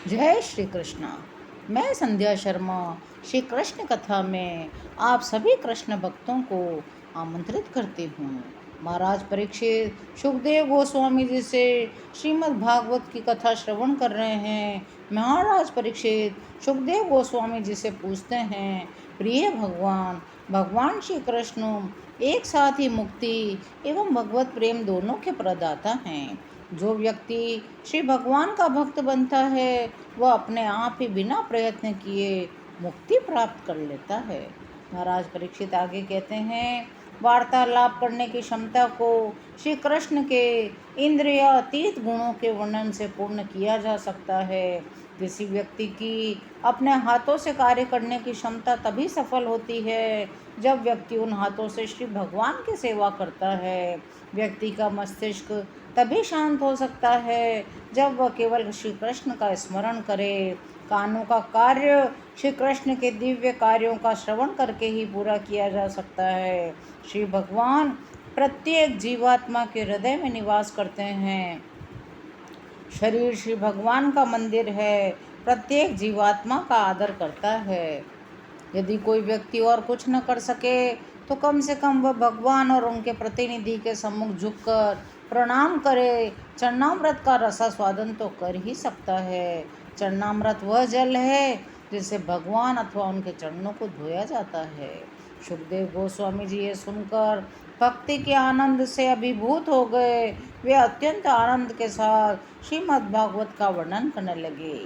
जय श्री कृष्ण। मैं संध्या शर्मा श्री कृष्ण कथा में आप सभी कृष्ण भक्तों को आमंत्रित करती हूँ। महाराज परीक्षित सुखदेव गोस्वामी जी से श्रीमद् भागवत की कथा श्रवण कर रहे हैं। महाराज परीक्षित सुखदेव गोस्वामी जी से पूछते हैं, प्रिय भगवान, भगवान श्री कृष्ण एक साथ ही मुक्ति एवं भगवत प्रेम दोनों के प्रदाता हैं। जो व्यक्ति श्री भगवान का भक्त बनता है वह अपने आप ही बिना प्रयत्न किए मुक्ति प्राप्त कर लेता है। महाराज परीक्षित आगे कहते हैं, वार्तालाप करने की क्षमता को श्री कृष्ण के इंद्रिय अतीत गुणों के वर्णन से पूर्ण किया जा सकता है। किसी व्यक्ति की अपने हाथों से कार्य करने की क्षमता तभी सफल होती है जब व्यक्ति उन हाथों से श्री भगवान की सेवा करता है। व्यक्ति का मस्तिष्क तभी शांत हो सकता है जब वह केवल श्री कृष्ण का स्मरण करे। कानों का कार्य श्री कृष्ण के दिव्य कार्यों का श्रवण करके ही पूरा किया जा सकता है। श्री भगवान प्रत्येक जीवात्मा के हृदय में निवास करते हैं। शरीर श्री भगवान का मंदिर है, प्रत्येक जीवात्मा का आदर करता है। यदि कोई व्यक्ति और कुछ न कर सके तो कम से कम वह भगवान और उनके प्रतिनिधि के सम्मुख झुककर प्रणाम करे। चरणामृत का रसास्वादन तो कर ही सकता है। चरणामृत वह जल है जिससे भगवान अथवा उनके चरणों को धोया जाता है। सुखदेव गोस्वामी जी ये सुनकर भक्ति के आनंद से अभिभूत हो गए। वे अत्यंत आनंद के साथ श्रीमद् भागवत का वर्णन करने लगे।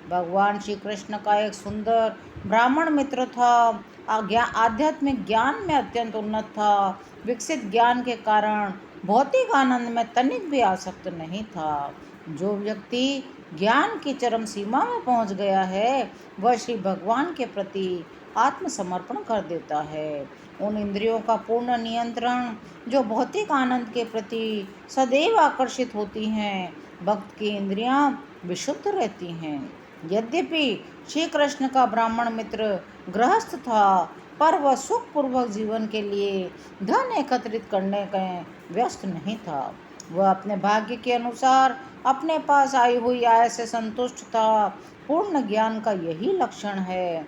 भगवान श्री कृष्ण का एक सुंदर ब्राह्मण मित्र था। आध्यात्मिक ज्ञान में अत्यंत उन्नत था। विकसित ज्ञान के कारण भौतिक आनंद में तनिक भी आसक्त नहीं था। जो व्यक्ति ज्ञान की चरम सीमा में पहुंच गया है वह श्री भगवान के प्रति आत्मसमर्पण कर देता है। उन इंद्रियों का पूर्ण नियंत्रण जो भौतिक आनंद के प्रति सदैव आकर्षित होती हैं, भक्त की इंद्रियां विशुद्ध रहती हैं। यद्यपि श्री कृष्ण का ब्राह्मण मित्र गृहस्थ था, पर वह सुखपूर्वक जीवन के लिए धन एकत्रित करने में व्यस्त नहीं था। वह अपने भाग्य के अनुसार अपने पास आई हुई आय से संतुष्ट था। पूर्ण ज्ञान का यही लक्षण है।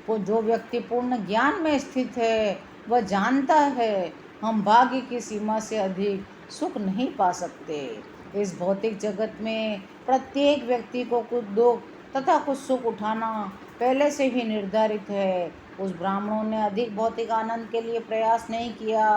वो जो व्यक्ति पूर्ण ज्ञान में स्थित है वह जानता है हम भाग्य की सीमा से अधिक सुख नहीं पा सकते। इस भौतिक जगत में प्रत्येक व्यक्ति को कुछ दुख तथा कुछ सुख उठाना पहले से ही निर्धारित है। उस ब्राह्मणों ने अधिक भौतिक आनंद के लिए प्रयास नहीं किया।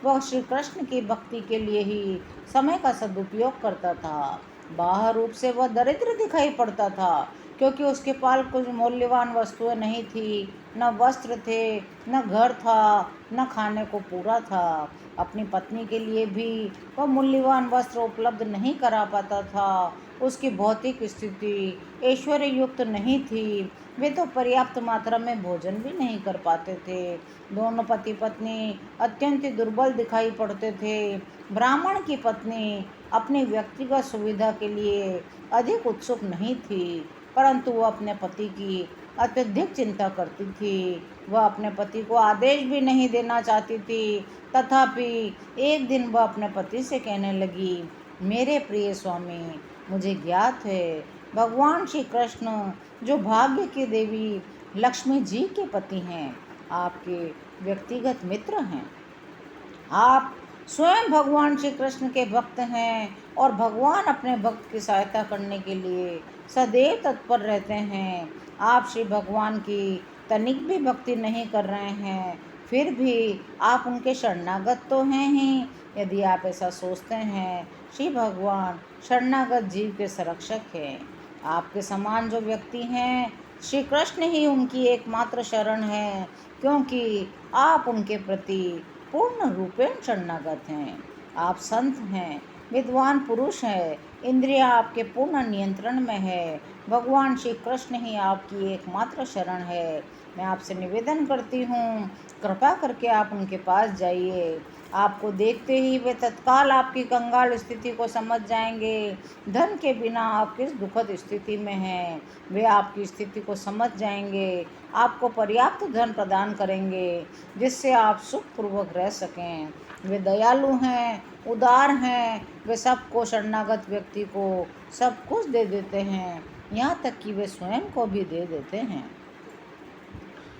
वह श्री कृष्ण की भक्ति के लिए ही समय का सदुपयोग करता था। बाहर रूप से वह दरिद्र दिखाई पड़ता था क्योंकि उसके पास कुछ मूल्यवान वस्तुएं नहीं थी। न वस्त्र थे, न घर था, न खाने को पूरा था। अपनी पत्नी के लिए भी वह मूल्यवान वस्त्र उपलब्ध नहीं करा पाता था। उसकी भौतिक स्थिति ऐश्वर्य युक्त नहीं थी। वे तो पर्याप्त मात्रा में भोजन भी नहीं कर पाते थे। दोनों पति पत्नी अत्यंत दुर्बल दिखाई पड़ते थे। ब्राह्मण की पत्नी अपनी व्यक्तिगत सुविधा के लिए अधिक उत्सुक नहीं थी, परंतु वह अपने पति की अत्यधिक चिंता करती थी। वह अपने पति को आदेश भी नहीं देना चाहती थी। तथापि एक दिन वह अपने पति से कहने लगी, मेरे प्रिय स्वामी, मुझे ज्ञात है भगवान श्री कृष्ण जो भाग्य की देवी लक्ष्मी जी के पति हैं, आपके व्यक्तिगत मित्र हैं। आप स्वयं भगवान श्री कृष्ण के भक्त हैं और भगवान अपने भक्त की सहायता करने के लिए सदैव तत्पर रहते हैं। आप श्री भगवान की तनिक भी भक्ति नहीं कर रहे हैं, फिर भी आप उनके शरणागत तो हैं ही। यदि आप ऐसा सोचते हैं, श्री भगवान शरणागत जीव के संरक्षक हैं। आपके समान जो व्यक्ति हैं, श्री कृष्ण ही उनकी एकमात्र शरण है, क्योंकि आप उनके प्रति पूर्ण रूपेण शरणागत हैं। आप संत हैं, विद्वान पुरुष हैं, इंद्रियां आपके पूर्ण नियंत्रण में है। भगवान श्री कृष्ण ही आपकी एकमात्र शरण है। मैं आपसे निवेदन करती हूँ, कृपा करके आप उनके पास जाइए। आपको देखते ही वे तत्काल आपकी कंगाल स्थिति को समझ जाएंगे। धन के बिना आप किस दुखद स्थिति में हैं, वे आपकी स्थिति को समझ जाएंगे। आपको पर्याप्त धन प्रदान करेंगे जिससे आप सुखपूर्वक रह सकें। वे दयालु हैं, उदार हैं, वे सबको शरणागत व्यक्ति को सब कुछ दे देते हैं, यहाँ तक कि वे स्वयं को भी दे देते हैं।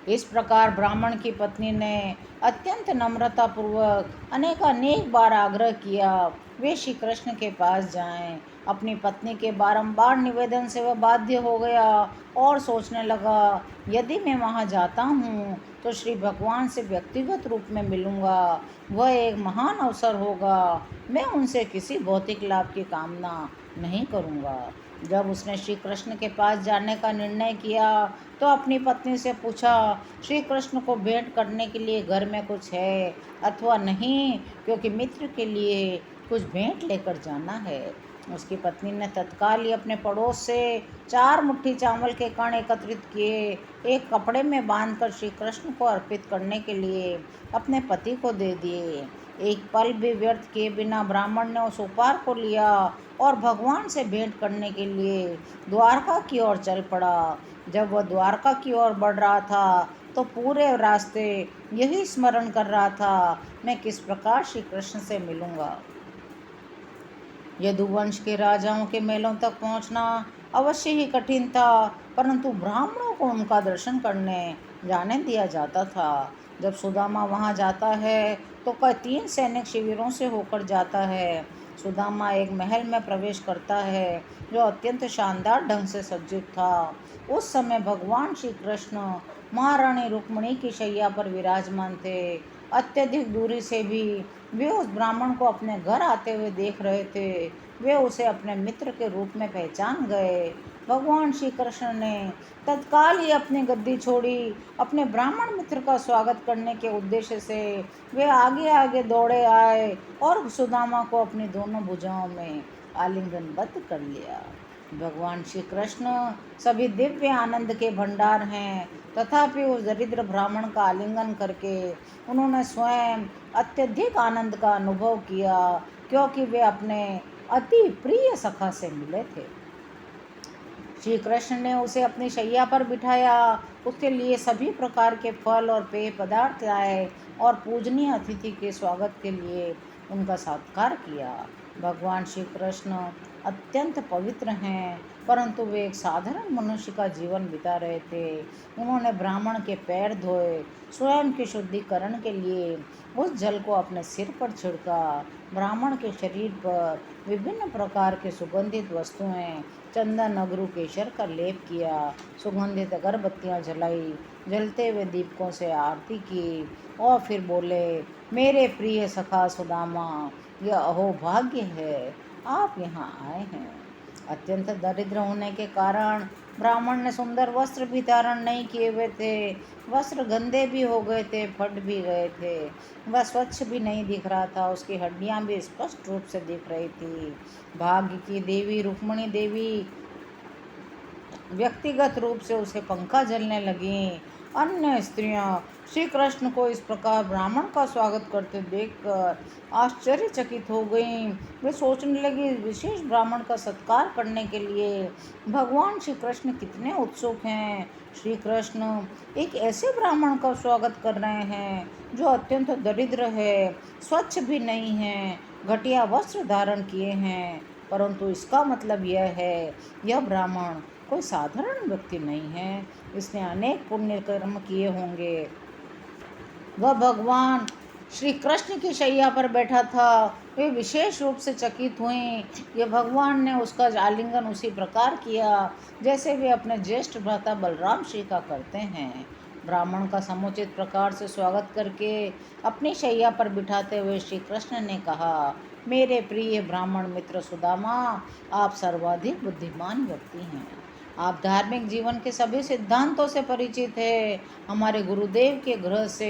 इस प्रकार ब्राह्मण की पत्नी ने अत्यंत नम्रतापूर्वक अनेक बार आग्रह किया वे श्री कृष्ण के पास जाएं। अपनी पत्नी के बारंबार निवेदन से वह बाध्य हो गया और सोचने लगा, यदि मैं वहां जाता हूँ तो श्री भगवान से व्यक्तिगत रूप में मिलूंगा, वह एक महान अवसर होगा। मैं उनसे किसी भौतिक लाभ की कामना नहीं करूँगा। जब उसने श्री कृष्ण के पास जाने का निर्णय किया तो अपनी पत्नी से पूछा, श्री कृष्ण को भेंट करने के लिए घर में कुछ है अथवा नहीं, क्योंकि मित्र के लिए कुछ भेंट लेकर जाना है। उसकी पत्नी ने तत्काल ही अपने पड़ोस से 4 मुट्ठी चावल के कण एकत्रित किए, एक कपड़े में बांधकर श्री कृष्ण को अर्पित करने के लिए अपने पति को दे दिए। एक पल भी व्यर्थ किए बिना ब्राह्मण ने उस उपहार को लिया और भगवान से भेंट करने के लिए द्वारका की ओर चल पड़ा। जब वह द्वारका की ओर बढ़ रहा था तो पूरे रास्ते यही स्मरण कर रहा था, मैं किस प्रकार श्री कृष्ण से मिलूंगा। यदुवंश के राजाओं के महलों तक पहुंचना अवश्य ही कठिन था, परंतु ब्राह्मणों को उनका दर्शन करने जाने दिया जाता था। जब सुदामा वहां जाता है तो कई 3 सैनिक शिविरों से होकर जाता है। सुदामा एक महल में प्रवेश करता है जो अत्यंत शानदार ढंग से सज्जित था। उस समय भगवान श्री कृष्ण महारानी रुक्मिणी की शैया पर विराजमान थे। अत्यधिक दूरी से भी वे उस ब्राह्मण को अपने घर आते हुए देख रहे थे। वे उसे अपने मित्र के रूप में पहचान गए। भगवान श्री कृष्ण ने तत्काल ही अपनी गद्दी छोड़ी। अपने ब्राह्मण मित्र का स्वागत करने के उद्देश्य से वे आगे आगे दौड़े आए और सुदामा को अपनी दोनों भुजाओं में आलिंगनबद्ध कर लिया। भगवान श्री कृष्ण सभी दिव्य आनंद के भंडार हैं, तथापि उस दरिद्र ब्राह्मण का आलिंगन करके उन्होंने स्वयं अत्यधिक आनंद का अनुभव किया, क्योंकि वे अपने अति प्रिय सखा से मिले थे। श्री कृष्ण ने उसे अपनी शैया पर बिठाया, उसके लिए सभी प्रकार के फल और पेय पदार्थ लाए और पूजनीय अतिथि के स्वागत के लिए उनका सत्कार किया। भगवान श्री कृष्ण अत्यंत पवित्र हैं, परंतु वे एक साधारण मनुष्य का जीवन बिता रहे थे। उन्होंने ब्राह्मण के पैर धोए, स्वयं के शुद्धिकरण के लिए उस जल को अपने सिर पर छिड़का, ब्राह्मण के शरीर पर विभिन्न प्रकार के सुगंधित वस्तुएं, चंदन, अगरू, केसर का लेप किया, सुगंधित अगरबत्तियां जलाई, जलते हुए दीपकों से आरती की और फिर बोले, मेरे प्रिय सखा सुदामा, यह अहोभाग्य है आप यहाँ आए हैं। अत्यंत दरिद्र होने के कारण ब्राह्मण ने सुंदर वस्त्र भी धारण नहीं किए हुए थे। वस्त्र गंदे भी हो गए थे, फट भी गए थे, वह स्वच्छ भी नहीं दिख रहा था, उसकी हड्डियां भी स्पष्ट रूप से दिख रही थी। भाग्य की देवी रुक्मिणी देवी व्यक्तिगत रूप से उसे पंखा जलने लगी। अन्य स्त्रियां श्री कृष्ण को इस प्रकार ब्राह्मण का स्वागत करते देखकर आश्चर्यचकित हो गईं। वे सोचने लगी, विशेष ब्राह्मण का सत्कार करने के लिए भगवान श्री कृष्ण कितने उत्सुक हैं। श्री कृष्ण एक ऐसे ब्राह्मण का स्वागत कर रहे हैं जो अत्यंत दरिद्र है, स्वच्छ भी नहीं है, घटिया वस्त्र धारण किए हैं, परंतु इसका मतलब यह है यह ब्राह्मण कोई साधारण व्यक्ति नहीं है, इसने अनेक पुण्य कर्म किए होंगे। वह भगवान श्री कृष्ण की शैया पर बैठा था। वे विशेष रूप से चकित हुई। ये भगवान ने उसका आलिंगन उसी प्रकार किया जैसे वे अपने ज्येष्ठ भ्राता बलराम श्री का करते हैं। ब्राह्मण का समुचित प्रकार से स्वागत करके अपनी शैया पर बिठाते हुए श्री कृष्ण ने कहा, मेरे प्रिय ब्राह्मण मित्र सुदामा, आप सर्वाधिक बुद्धिमान व्यक्ति हैं। आप धार्मिक जीवन के सभी सिद्धांतों से परिचित हैं। हमारे गुरुदेव के गृह से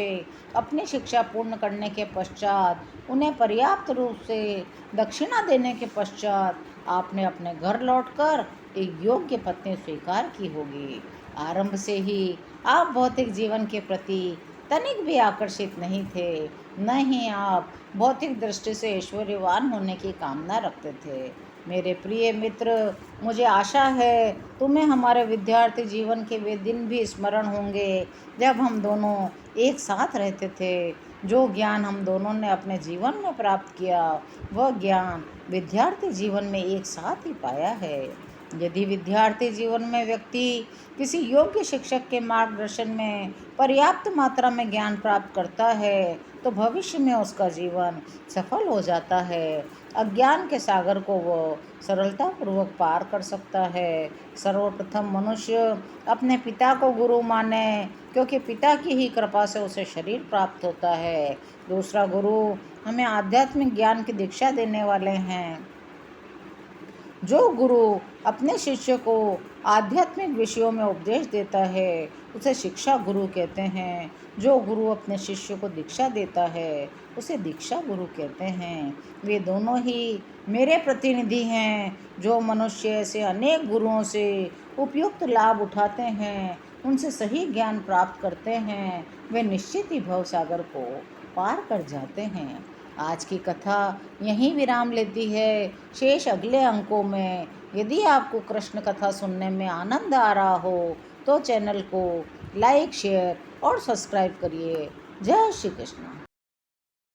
अपनी शिक्षा पूर्ण करने के पश्चात, उन्हें पर्याप्त रूप से दक्षिणा देने के पश्चात आपने अपने घर लौटकर एक योग्य पत्नी स्वीकार की होगी। आरंभ से ही आप भौतिक जीवन के प्रति तनिक भी आकर्षित नहीं थे, न ही आप भौतिक दृष्टि से ऐश्वर्यवान होने की कामना रखते थे। मेरे प्रिय मित्र, मुझे आशा है तुम्हें हमारे विद्यार्थी जीवन के वे दिन भी स्मरण होंगे जब हम दोनों एक साथ रहते थे। जो ज्ञान हम दोनों ने अपने जीवन में प्राप्त किया वह ज्ञान विद्यार्थी जीवन में एक साथ ही पाया है। यदि विद्यार्थी जीवन में व्यक्ति किसी योग्य शिक्षक के मार्गदर्शन में पर्याप्त मात्रा में ज्ञान प्राप्त करता है तो भविष्य में उसका जीवन सफल हो जाता है। अज्ञान के सागर को वो सरलतापूर्वक पार कर सकता है। सर्वप्रथम मनुष्य अपने पिता को गुरु माने, क्योंकि पिता की ही कृपा से उसे शरीर प्राप्त होता है। दूसरा गुरु हमें आध्यात्मिक ज्ञान की दीक्षा देने वाले हैं। जो गुरु अपने शिष्य को आध्यात्मिक विषयों में उपदेश देता है उसे शिक्षा गुरु कहते हैं। जो गुरु अपने शिष्य को दीक्षा देता है उसे दीक्षा गुरु कहते हैं। वे दोनों ही मेरे प्रतिनिधि हैं। जो मनुष्य ऐसे अनेक गुरुओं से उपयुक्त लाभ उठाते हैं, उनसे सही ज्ञान प्राप्त करते हैं, वे निश्चित ही भवसागर को पार कर जाते हैं। आज की कथा यहीं विराम लेती है। शेष अगले अंकों में। यदि आपको कृष्ण कथा सुनने में आनंद आ रहा हो तो चैनल को लाइक, शेयर और सब्सक्राइब करिए। जय श्री कृष्ण।